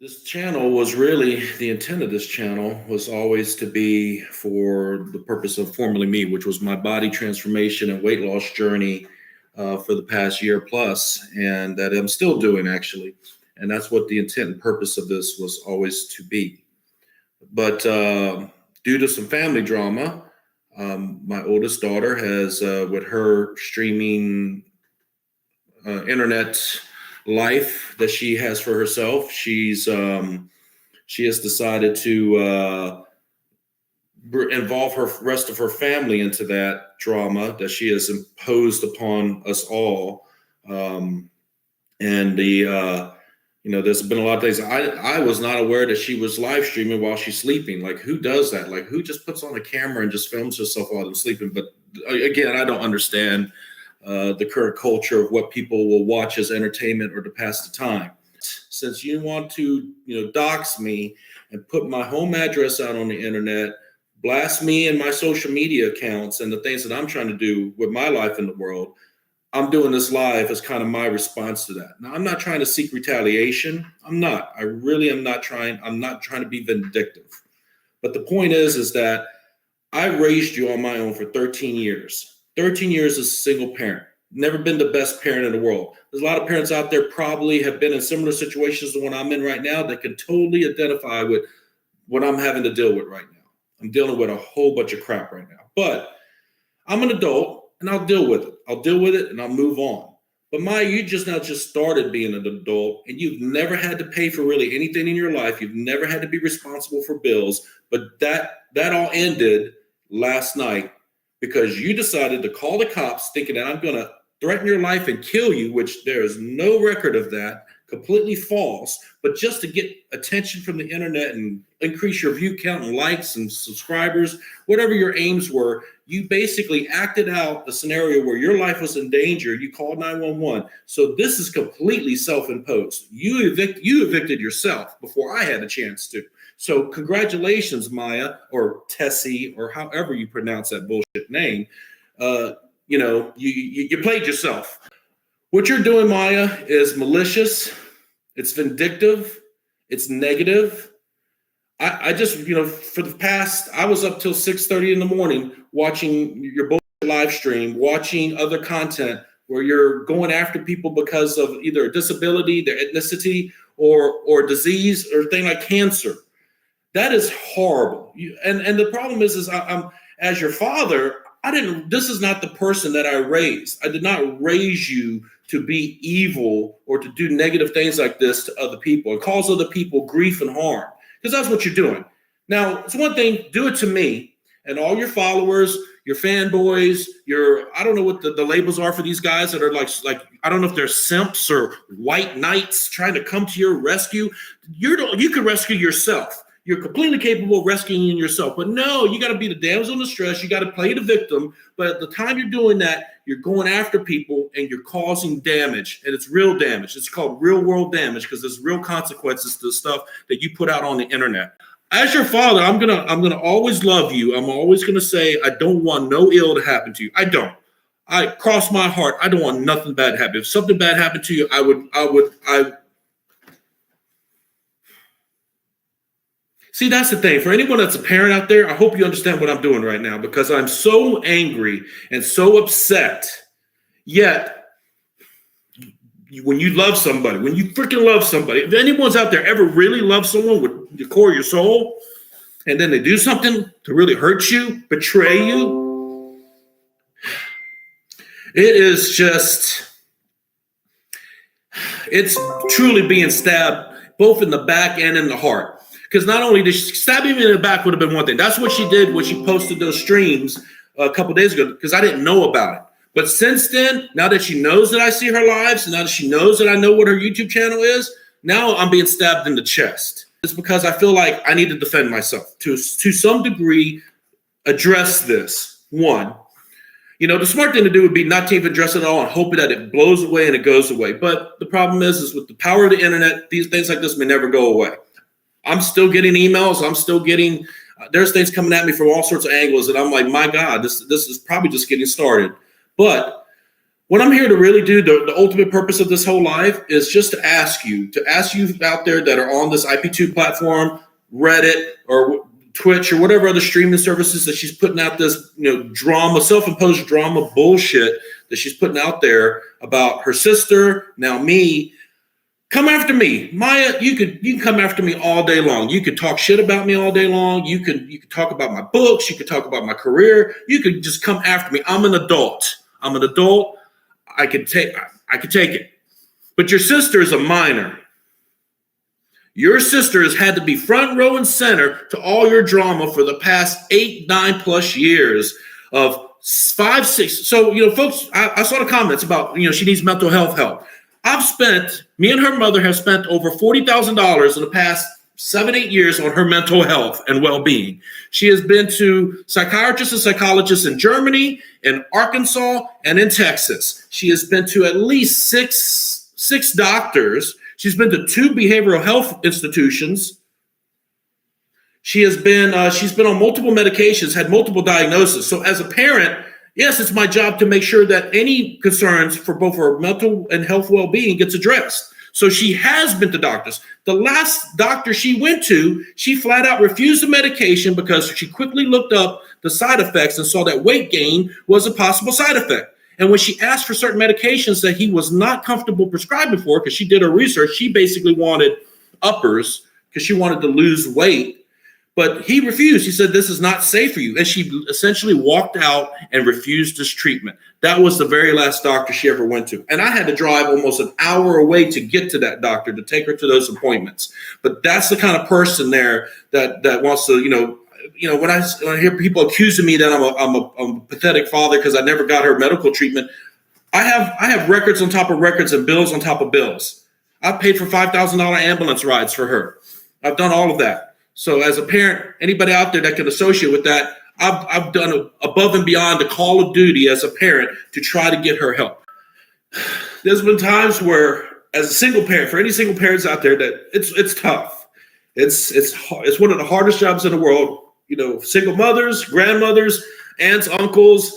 This channel was really the intent of this channel was always to be for the purpose of formerly me, which was my body transformation and weight loss journey for the past year plus, and that I'm still doing actually. And that's what the intent and purpose of this was always to be. But due to some family drama, my oldest daughter has, with her streaming internet life that she has for herself. She has decided to involve her rest of her family into that drama that she has imposed upon us all. And there's been a lot of things. I was not aware that she was live streaming while she's sleeping. Like, who does that? Like, who just puts on a camera and just films herself while they're sleeping? But again, I don't understand the current culture of what people will watch as entertainment or to pass the time. Since you want to, dox me and put my home address out on the internet, blast me and my social media accounts and the things that I'm trying to do with my life in the world, I'm doing this live as kind of my response to that. Now, I'm not trying to seek retaliation. I'm not. I really am not trying. I'm not trying to be vindictive. But the point is that I raised you on my own for 13 years. 13 years as a single parent. Never been the best parent in the world. There's a lot of parents out there probably have been in similar situations to the one I'm in right now that can totally identify with what I'm having to deal with right now. I'm dealing with a whole bunch of crap right now. But I'm an adult and I'll deal with it. I'll deal with it and I'll move on. But Maya, you just started being an adult and you've never had to pay for really anything in your life. You've never had to be responsible for bills. But that all ended last night because you decided to call the cops thinking that I'm going to threaten your life and kill you, which there is no record of that, completely false, but just to get attention from the internet and increase your view count and likes and subscribers, whatever your aims were, you basically acted out a scenario where your life was in danger. You called 911. So this is completely self-imposed. You evicted yourself before I had a chance to. So congratulations, Maya, or Tessie, or however you pronounce that bullshit name. You played yourself. What you're doing, Maya, is malicious. It's vindictive. It's negative. I just, for the past, I was up till 6:30 in the morning watching your bullshit live stream, watching other content where you're going after people because of either a disability, their ethnicity, or disease, or a thing like cancer. That is horrible. And the problem is I'm as your father, this is not the person that I raised. I did not raise you to be evil or to do negative things like this to other people and cause other people grief and harm, because that's what you're doing. Now, it's one thing, do it to me and all your followers, your fanboys, I don't know what the labels are for these guys that are like, I don't know if they're simps or white knights trying to come to your rescue. You can rescue yourself. You're completely capable of rescuing yourself. But no, you got to be the damsel in distress. You got to play the victim. But at the time you're doing that, you're going after people and you're causing damage. And it's real damage. It's called real world damage because there's real consequences to the stuff that you put out on the internet. As your father, I'm gonna always love you. I'm always gonna say I don't want no ill to happen to you. I don't. I cross my heart. I don't want nothing bad to happen. If something bad happened to you, I See, that's the thing. For anyone that's a parent out there, I hope you understand what I'm doing right now because I'm so angry and so upset. Yet, when you love somebody, when you freaking love somebody, if anyone's out there ever really love someone with the core of your soul, and then they do something to really hurt you, betray you, it's truly being stabbed both in the back and in the heart. Because not only did she stab him in the back would have been one thing. That's what she did when she posted those streams a couple days ago because I didn't know about it. But since then, now that she knows that I see her lives, and now that she knows that I know what her YouTube channel is, now I'm being stabbed in the chest. It's because I feel like I need to defend myself. To some degree, address this. One, the smart thing to do would be not to even address it at all and hope that it blows away and it goes away. But the problem is with the power of the internet, these things like this may never go away. I'm still getting emails. I'm still getting, there's things coming at me from all sorts of angles. And I'm like, my God, this is probably just getting started. But what I'm here to really do, the ultimate purpose of this whole life is just to ask you out there that are on this IP2 platform, Reddit or Twitch or whatever other streaming services that she's putting out this, drama, self-imposed drama bullshit that she's putting out there about her sister, now me. Come after me, Maya. You can come after me all day long. You could talk shit about me all day long. You could talk about my books. You could talk about my career. You could just come after me. I'm an adult. I could take it. But your sister is a minor. Your sister has had to be front row and center to all your drama for the past 8, 9+ years of 5, 6. So, folks, I saw the comments about, she needs mental health help. Me and her mother have spent over $40,000 in the past 7, 8 years on her mental health and well-being. She has been to psychiatrists and psychologists in Germany, in Arkansas, and in Texas. She has been to at least six doctors. She's been to 2 behavioral health institutions. She's been on multiple medications, had multiple diagnoses. So as a parent, yes, it's my job to make sure that any concerns for both her mental and health well-being gets addressed. So she has been to doctors. The last doctor she went to, she flat out refused the medication because she quickly looked up the side effects and saw that weight gain was a possible side effect. And when she asked for certain medications that he was not comfortable prescribing for, because she did her research, she basically wanted uppers because she wanted to lose weight. But he refused. He said, this is not safe for you. And she essentially walked out and refused this treatment. That was the very last doctor she ever went to. And I had to drive almost an hour away to get to that doctor to take her to those appointments. But that's the kind of person there that wants to, when I hear people accusing me that I'm a pathetic father because I never got her medical treatment, I have records on top of records and bills on top of bills. I paid for $5,000 ambulance rides for her. I've done all of that. So as a parent, anybody out there that can associate with that, I've done above and beyond the call of duty as a parent to try to get her help. There's been times where, as a single parent, for any single parents out there, that it's tough. It's one of the hardest jobs in the world. Single mothers, grandmothers, aunts, uncles,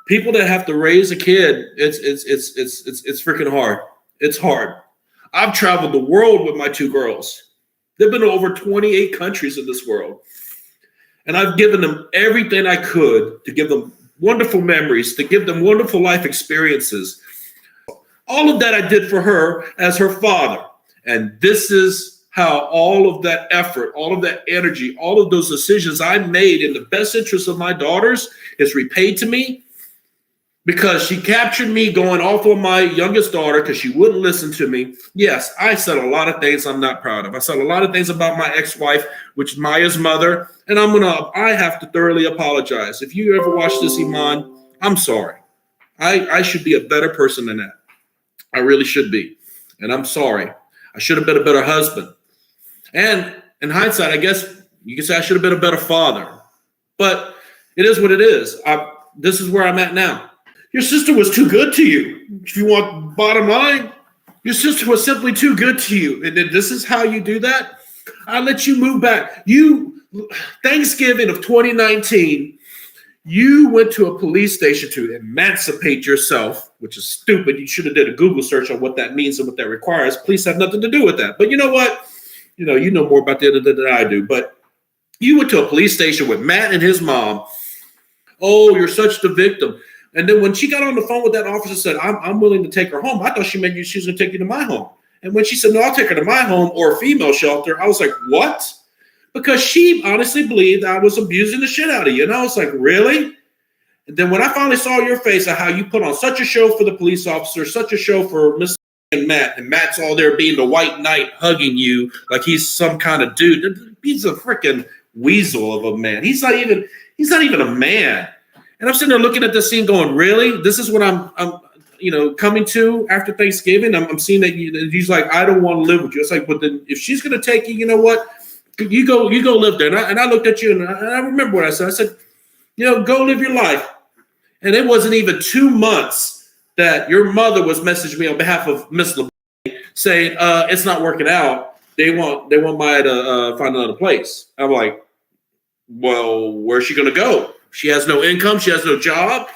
people that have to raise a kid. It's freaking hard. It's hard. I've traveled the world with my 2 girls. They've been to over 28 countries in this world. And I've given them everything I could to give them wonderful memories, to give them wonderful life experiences. All of that I did for her as her father. And this is how all of that effort, all of that energy, all of those decisions I made in the best interest of my daughters is repaid to me. Because she captured me going off on my youngest daughter because she wouldn't listen to me. Yes, I said a lot of things I'm not proud of. I said a lot of things about my ex-wife, which is Maya's mother, and I have to thoroughly apologize. If you ever watch this, Iman, I'm sorry. I should be a better person than that. I really should be. And I'm sorry. I should have been a better husband. And in hindsight, I guess you could say I should have been a better father. But it is what it is. This is where I'm at now. Your sister was too good to you. If you want bottom line, your sister was simply too good to you. And then this is how you do that? I let you move back. Thanksgiving of 2019, you went to a police station to emancipate yourself, which is stupid. You should have did a Google search on what that means and what that requires. Police have nothing to do with that. But you know what? You know more about that than I do. But you went to a police station with Matt and his mom. Oh, you're such the victim. And then when she got on the phone with that officer and said, I'm willing to take her home, I thought she meant she was going to take you to my home. And when she said, no, I'll take her to my home or a female shelter, I was like, what? Because she honestly believed I was abusing the shit out of you. And I was like, really? And then when I finally saw your face of how you put on such a show for the police officer, such a show for Mr. and Matt's all there being the white knight hugging you like he's some kind of dude. He's a freaking weasel of a man. He's not even a man. And I'm sitting there looking at this scene going, really? This is what I'm coming to after Thanksgiving? I'm seeing that he's like, I don't want to live with you. It's like, but then if she's going to take you, you know what? You go live there. And I looked at you and I remember what I said. I said, go live your life. And it wasn't even 2 months that your mother was messaging me on behalf of Miss LeBlanc saying, it's not working out. They want Maya to find another place. I'm like, well, where's she going to go? She has no income. She has no job.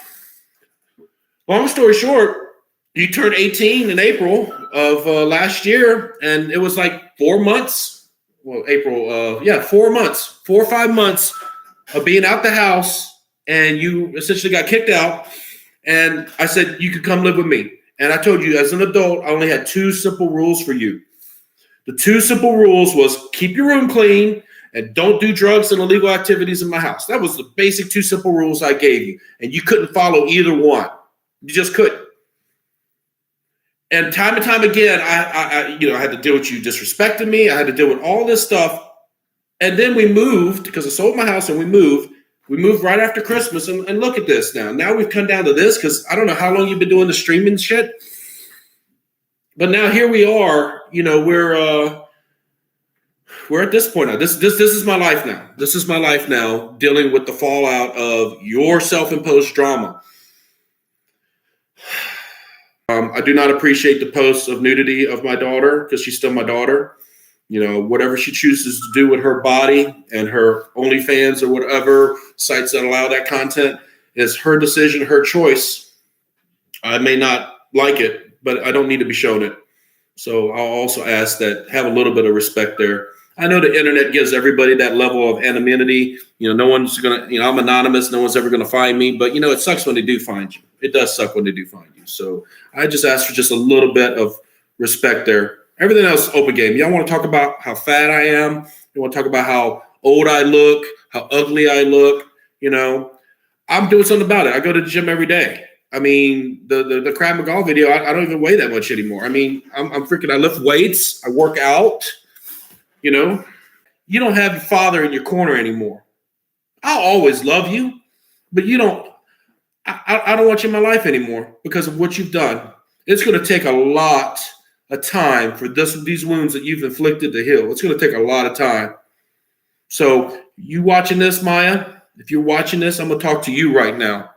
Long story short, You turned 18 in April of last year, and it was like 4 months. Well, April, 4 months, 4 or 5 months of being out the house, and you essentially got kicked out. And I said, you could come live with me. And I told you, as an adult, I only had 2 simple rules for you. The 2 simple rules was keep your room clean and don't do drugs and illegal activities in my house. That was the basic 2 simple rules I gave you. And you couldn't follow either one. You just couldn't. And time again, I had to deal with you disrespecting me. I had to deal with all this stuff. And then we moved because I sold my house and we moved. We moved right after Christmas. And look at this now. Now we've come down to this because I don't know how long you've been doing the streaming shit. But now here we are. We're at this point now. This is my life now. This is my life now, dealing with the fallout of your self-imposed drama. I do not appreciate the posts of nudity of my daughter because she's still my daughter. Whatever she chooses to do with her body and her OnlyFans or whatever sites that allow that content is her decision, her choice. I may not like it, but I don't need to be shown it. So I'll also ask that have a little bit of respect there. I know the internet gives everybody that level of anonymity. No one's going to, I'm anonymous. No one's ever going to find me. But, it sucks when they do find you. It does suck when they do find you. So I just ask for just a little bit of respect there. Everything else, open game. Y'all want to talk about how fat I am? You want to talk about how old I look, how ugly I look? I'm doing something about it. I go to the gym every day. I mean, the Krav Maga video, I don't even weigh that much anymore. I mean, I'm freaking, I lift weights. I work out. You don't have your father in your corner anymore. I'll always love you, but I don't want you in my life anymore because of what you've done. It's going to take a lot of time for these wounds that you've inflicted to heal. It's going to take a lot of time. So you watching this, Maya, if you're watching this, I'm going to talk to you right now.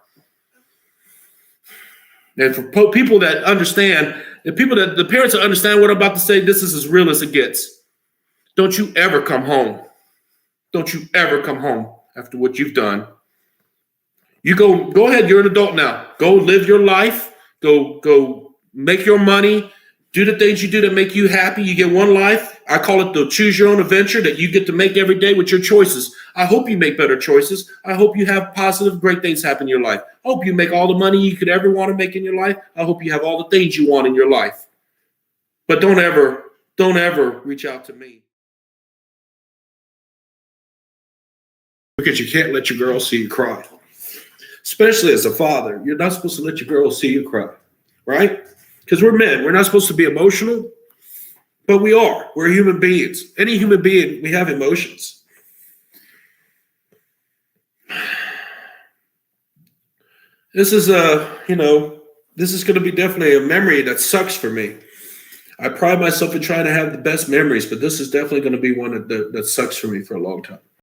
And for people that understand, the parents that understand what I'm about to say, this is as real as it gets. Don't you ever come home. Don't you ever come home after what you've done. You go ahead. You're an adult now. Go live your life. Go make your money. Do the things you do that make you happy. You get one life. I call it the choose your own adventure that you get to make every day with your choices. I hope you make better choices. I hope you have positive, great things happen in your life. I hope you make all the money you could ever want to make in your life. I hope you have all the things you want in your life. But don't ever reach out to me. Because you can't let your girl see you cry. Especially as a father. You're not supposed to let your girl see you cry. Right? Because we're men. We're not supposed to be emotional. But we are. We're human beings. Any human being, we have emotions. This is this is going to be definitely a memory that sucks for me. I pride myself in trying to have the best memories, but this is definitely going to be one that sucks for me for a long time.